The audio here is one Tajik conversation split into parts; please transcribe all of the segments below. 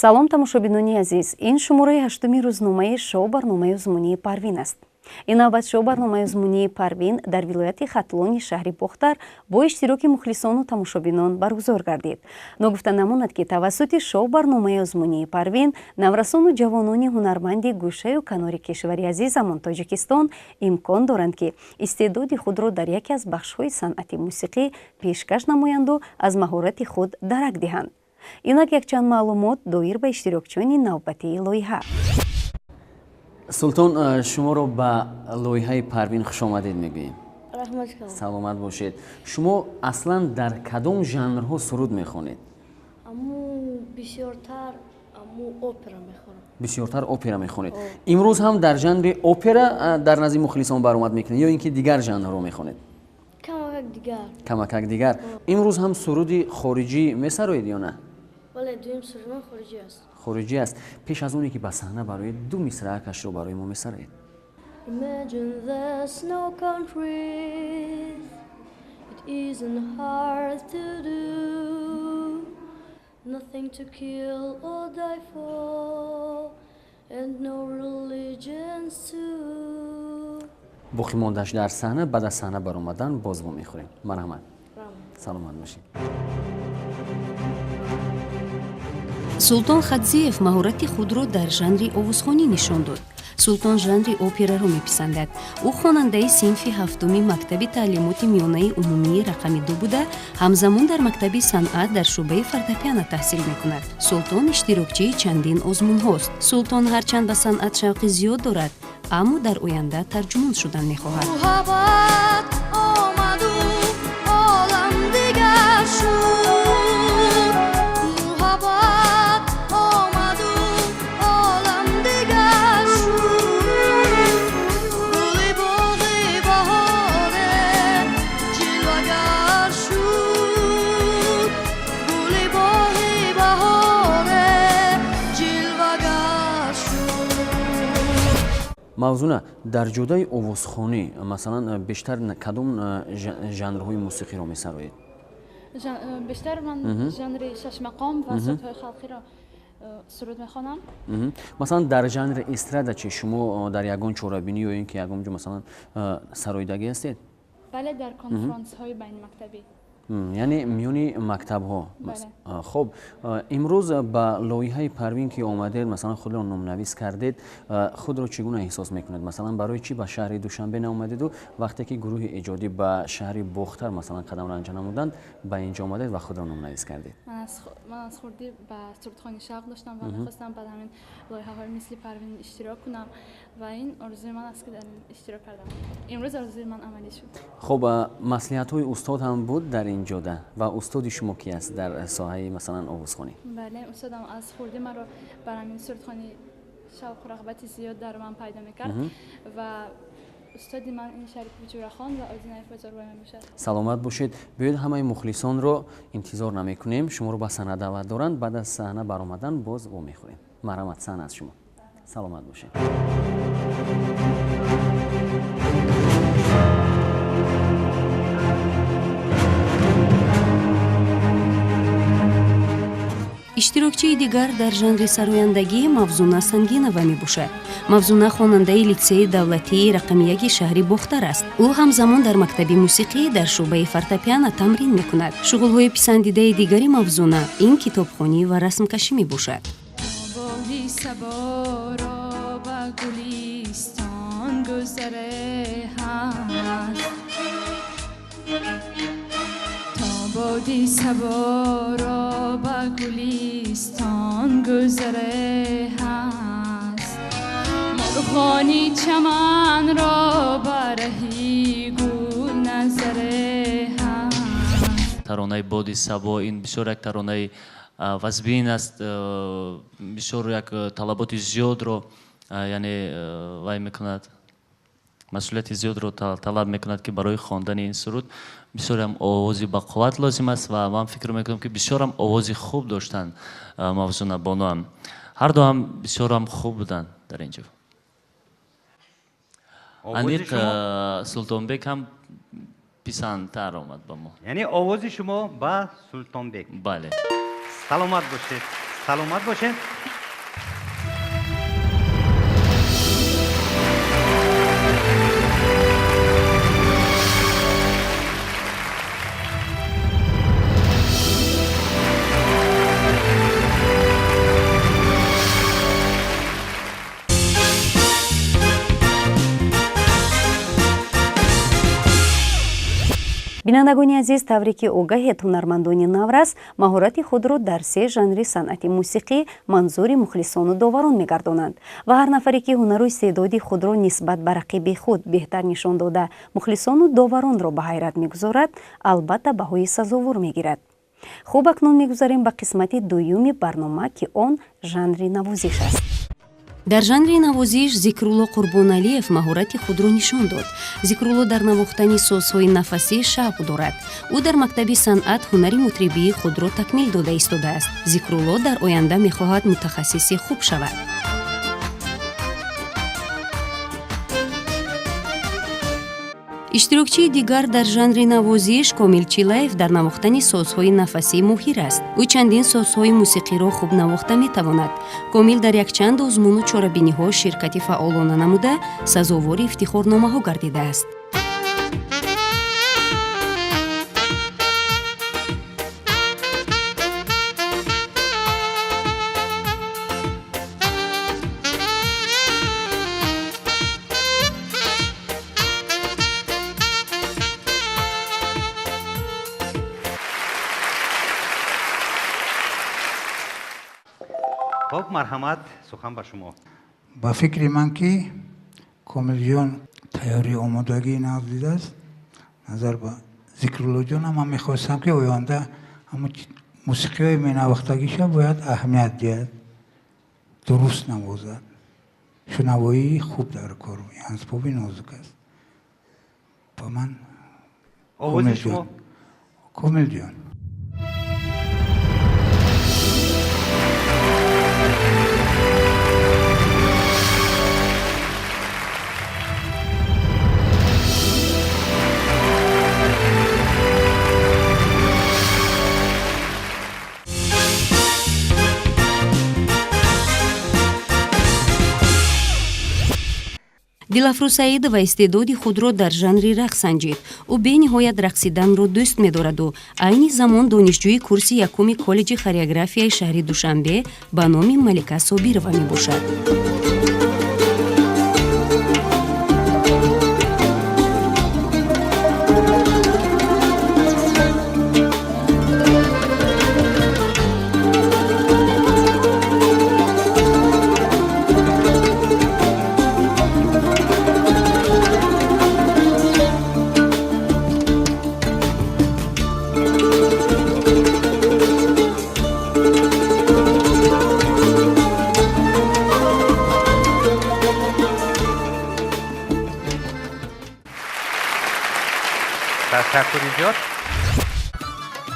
салом тамошобинони азиз, ин шумораи 8-уми рӯзномаи шоу барномаи узмунии Парвин аст. ин навбат шоу барномаи узмунии Парвин дар вилояти Хатлони шаҳри Бохтар бо иштироки мухлисону тамошобинон баргузор гардид. Ногуфта намонад ки тавассути шоу барномаи узмунии Парвин наврасону ҷавонони ҳунарманди гӯшаю канори кишвари азизамон Тоҷикистон имкон доранд ки истеъдоди худро дар яке аз бахшҳои санъати мусиқӣ пешкаш намоянду аз маҳорати худ дарак диҳанд. инак якчанд маълумот доир ба иштирокчиёни навбатии лоиҳа. султон, шуморо ба лоиҳаи Парвин хушомадед мегӯем. саломат бошед. шумо аслан дар кадом жанрҳо суруд мехонед? бисёртар опера мехонед. имрӯз ҳам дар жанри опера дар назди мухлисон баромад мекунед ё ин ки дигар жанрҳо мехонед? камакак дигар. имрӯз ҳам суруди хориҷӣ месароед ё на? хориҷӣ аст. пеш аз оне ки ба саҳна бароед ду мисраакашро барои мо месароед. Imagine there's no countries, it isn't hard to do, nothing to kill or die for, and no religions too. боқӣ мондаш дар саҳна, баъд аз саҳна баромадан боз во мехӯрем. марҳамат. саломат бошед. султон хадзиев маҳорати худро дар жанри овозхонӣ нишон дод. султон жанри операро меписандад. ӯ хонандаи синфи 7-уми мактаби таълимоти миёнаи умумии рақами 2 буда, ҳамзамон дар мактаби санъат дар шӯъбаи фортепиано таҳсил мекунад. султон иштирокчии чандин озмунҳост. султон ҳарчанд ба санъат шавқи зиёд дорад, аммо дар оянда тарҷумон шудан мехоҳад. мавзуна, дар ҷодаи овозхонӣ масалан бештар кадом жанрҳои мусиқиро месароед? бештар ман жанри шашмақом ва судҳои халқиро суруд мехонам. масалан дар жанри эстрада чи шумо дар ягон чорабинӣ ё ин ки ягон ҷо масалан сароидагӣ ҳастед? бале, дар конфронсҳои байнумактабӣ. яъне миёни мактабҳо. хуб, имрӯз ба лоиҳаи Парвин ки омадед, масалан худро номнавис кардед, худро чӣ гуна эҳсос мекунед? масалан барои чӣ ба шаҳри Душанбе наомадеду вақте ки гурӯҳи эҷодӣ ба шаҳри Бохтар масалан қадам ранҷа намуданд, ба инҷо омадед ва худро номнавис кардед? ман аз хурдӣ ба сурудхонӣ шавқ доштам ва мехостам ба ҳамин лоиҳаҳои мисли Парвин иштирок кунам ва ин орзуи ман аст ки дар ин иштирок кардам. имрӯз орзуи ман амалӣ шуд. хуб, маслиҳатҳои устод ҳам буд дар ин ҷода ва устоди шумо ки аст дар соҳаи масалан овозхонӣ? бале, устодам аз хурдӣ маро бар ҳамин сурудхонӣ шавқу рағбати зиёд дар ман пайдо мекард ва устоди ман ин Шариф Ҷурахон ва Одинаев Бозоргоҳ мебошад. саломат бошед. биёед ҳамаи мухлисонро интизор намекунем. шуморо ба саҳна даъват доранд. баъд аз саҳна баромадан боз во мехӯрем. марҳамат. саҳна аз шумо. саломат бошед. иштирокчии дигар дар жанри сарояндагӣ Мавзуна Сангинова мебошад. Мавзуна хонандаи литсеи давлатии рақами 1 шаҳри Бохтар аст. ӯ ҳамзамон дар мактаби мусиқӣ дар шӯъбаи фортепиано тамрин мекунад. шуғулҳои писандидаи дигари Мавзуна ин китобхонӣ ва расмкашӣ мебошад. بادی صبا را به گلیستان گذره هست مرغانی چمن را برهی گل نظره هست. ترانه بادی صبا این بسیار یک ترانه وزبین است. بسیار یک طلبات زیاد رو یعنی وای میکند، مسئولیت زیاد رو طلب میکند که برای خواندن این سرود بسیار هم آوازی با قوت لازم است و من فکر میکنم که بسیار هم آوازی خوب داشتن موزون بانو هم هر دو هم بسیار هم خوب بودن در اینجا. انیق سلطانبک هم پیسندتر آمد با ما. یعنی آوازی شما با سلطانبک؟ بله. سلامت باشید. سلامت باشین. бинандагони азиз, тавре ки огаҳед ҳунармандони наврас маҳорати худро дар се жанри санъати мусиқӣ манзури мухлисону доварон мегардонанд ва ҳар нафаре ки ҳунару истеъдоди худро нисбат ба рақиби худ беҳтар нишон дода мухлисону доваронро ба ҳайрат мегузорад, албатта баҳои сазовур мегирад. хуб, акнун мегузарем ба қисмати дуюми барнома ки он жанри навозиш аст. дар жанри навозиш Зикрулло Қурбоналиев маҳорати худро нишон дод. Зикрулло дар навохтани созҳои нафасӣ шавқ дорад. ӯ дар мактаби санъат ҳунари мутрибии худро такмил дода истодааст. Зикрулло дар оянда мехоҳад мутахассиси хуб шавад. иштирокчии дигар дар жанри навозиш Комил Чилаев дар навохтани созҳои нафасӣ моҳир аст. ӯ чандин созҳои мусиқиро хуб навохта метавонад. Комил дар якчанд озмуну чорабиниҳо ширкати фаъолона намуда сазовори ифтихорномаҳо гардидааст. خب مرحمت سخن با شما. با فکر من که کامل جان تیاری آمادگی نازدیده است. نظر با ذکرالله جان هم میخواستم که آینده همون موسیقی های مینواختگیش باید اهمیت دهد، درست نوازد، شنوایی خوب در کار می اسباب نازک است. با من آواز شما کامل جان. Дилафрӯз Саидова истеъдоди худро дар жанри рақс санҷид. ӯ бениҳоят рақсиданро дӯст медораду айни замон донишҷӯи курси якуми коллеҷи хореографияи шаҳри Душанбе ба номи Малика Собирова мебошад.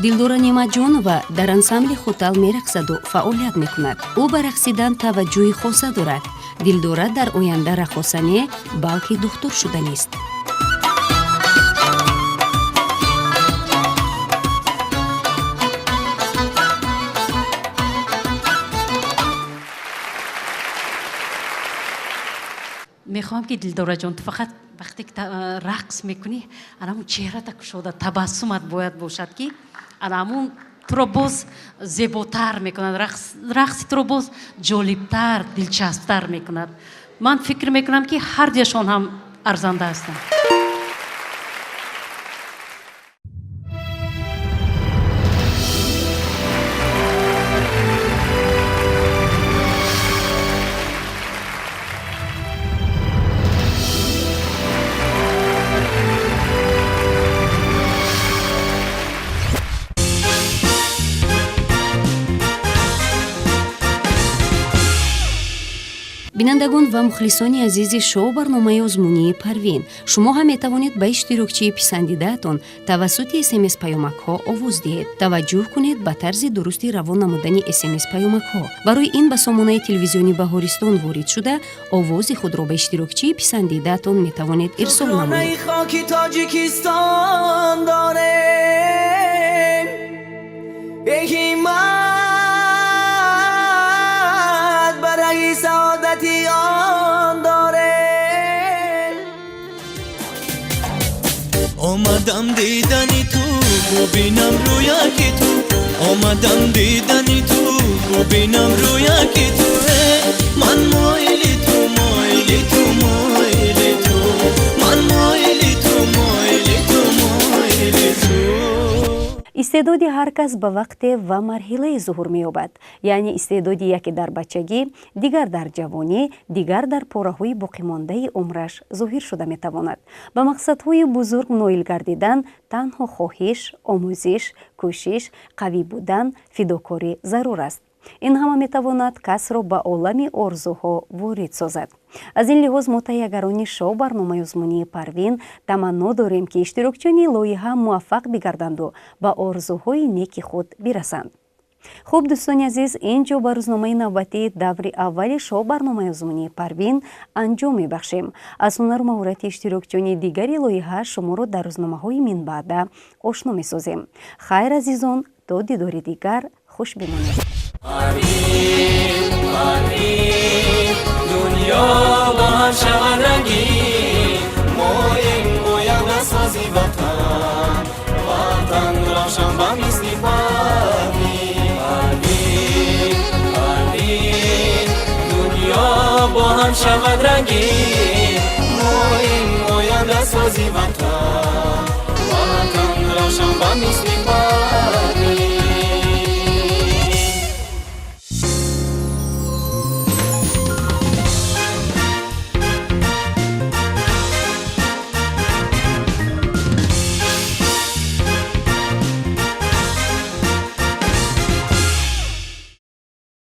Дилдора Нематҷонова дар ансамбли Хотал мерақсаду фаъолият мекунад. ӯ ба рақсидан таваҷҷӯҳи хоса дорад. Дилдора дар оянда рақоса не, балки духтур шуданист. میخوام که دلدورا جان تو فقط وقتی که رقص میکنی الان چهره تا کشوده تبسمت باید باشد که الان تو رو باز زیباتر میکند، رقص تو رو باز جالبتر، دلچسبتر میکند. من فکر میکنم که هر دیشان هم ارزنده هستند. бинандагон ва мухлисони азизи шоу барномаи озмунии Парвин, шумо ҳам метавонед ба иштирокчии писандидаатон тавассути SMS паёмакҳо овоз диҳед. Таваҷҷӯҳ кунед ба тарзи дурусти равон намудани SMS паёмакҳо. Барои ин ба сомонаи телевизиони Баҳористон ворид шуда, овози худро ба иштирокчии писандидаатон метавонед ирсол намоед. آمدم دیدنی تو ببینم رویکی تو آمدم دیدنی تو ببینم رویکی تو من مایلی تو مایلی تو مایلی تو من مایلی تو مایلی تو مایلی تو истеъдоди ҳар кас ба вақте ва марҳилае зуҳур меёбад, яъне истеъдоди яке дар бачагӣ, дигар дар ҷавонӣ, дигар дар пораҳои боқимондаи умраш зоҳир шуда метавонад. ба мақсадҳои бузург ноил гардидан танҳо хоҳиш, омӯзиш, кӯшиш, қавӣ будан, фидокорӣ зарур аст. ин ҳама метавонад касро ба олами орзуҳо ворид созад. аз ин лиҳоз мо таҳиягарони шоу барномаи озмунии Парвин таманно дорем ки иштирокчиёни лоиҳа муваффақ бигарданду ба орзуҳои неки худ бирасанд. хуб дӯстони азиз, ин ҷо ба рӯзномаи навбатии даври аввали шоу барномаи озмунии Парвин анҷом мебахшем. аз ҳунару маҳорати иштирокчиёни дигари лоиҳа шуморо дар рӯзномаҳои минбаъда ошно месозем. хайр азизон, то дидори дигар, хуш бимонед. Parvin, Parvin, dunyo ba ham shavad rangin, moying boyam sazi vatan, vatan ravshan ba misli Parvin, Parvin, Parvin, dunyo ba ham shavad rangin, moying boyam sazi vatan, vatan ravshan ba misli Parvin.